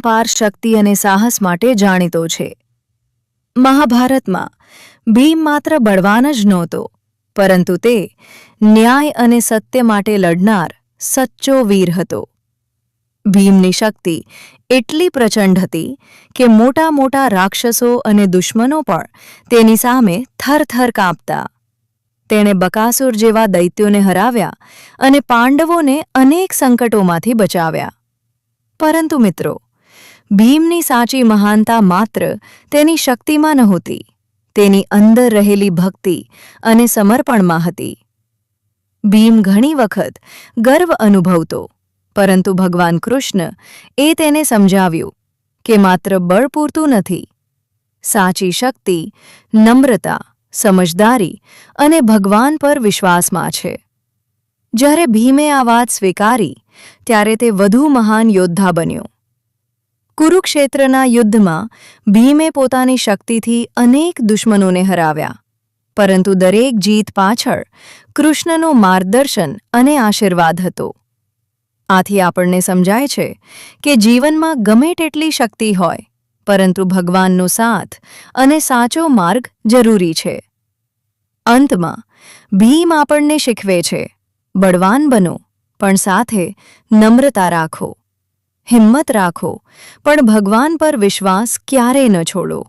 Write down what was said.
પાર શક્તિ અને સાહસ માટે જાણીતો છે. મહાભારતમાં ભીમ માત્ર બળવાન જ નહોતો, પરંતુ તે ન્યાય અને સત્ય માટે લડનાર સચ્ચો વીર હતો. ભીમની શક્તિ એટલી પ્રચંડ હતી કે મોટા મોટા રાક્ષસો અને દુશ્મનો પણ તેની સામે થરથર કાંપતા. તેણે બકાસુર જેવા દૈત્યોને હરાવ્યા અને પાંડવોને અનેક સંકટોમાંથી બચાવ્યા. પરંતુ મિત્રો, ભીમની સાચી મહાનતા માત્ર તેની શક્તિમાં નહોતી, તેની અંદર રહેલી ભક્તિ અને સમર્પણમાં હતી. ભીમ ઘણી વખત ગર્વ અનુભવતો, પરંતુ ભગવાન કૃષ્ણ એ તેને સમજાવ્યું કે માત્ર બળ પૂરતું નથી. સાચી શક્તિ નમ્રતા, સમજદારી અને ભગવાન પર વિશ્વાસમાં છે. જ્યારે ભીમે આ વાત સ્વીકારી, ત્યારે તે વધુ મહાન યોદ્ધા બન્યો. કુરુક્ષેત્રના યુદ્ધમાં ભીમે પોતાની શક્તિથી અનેક દુશ્મનોને હરાવ્યા, પરંતુ દરેક જીત પાછળ કૃષ્ણનું માર્ગદર્શન અને આશીર્વાદ હતો. આથી આપણને સમજાય છે કે જીવનમાં ગમે તેટલી શક્તિ હોય, પરંતુ ભગવાનનો સાથ અને સાચો માર્ગ જરૂરી છે. અંતમાં ભીમ આપણને શીખવે છે, બળવાન બનો, પણ સાથે નમ્રતા રાખો. હિંમત રાખો, પણ ભગવાન પર વિશ્વાસ ક્યારેય ન છોડો.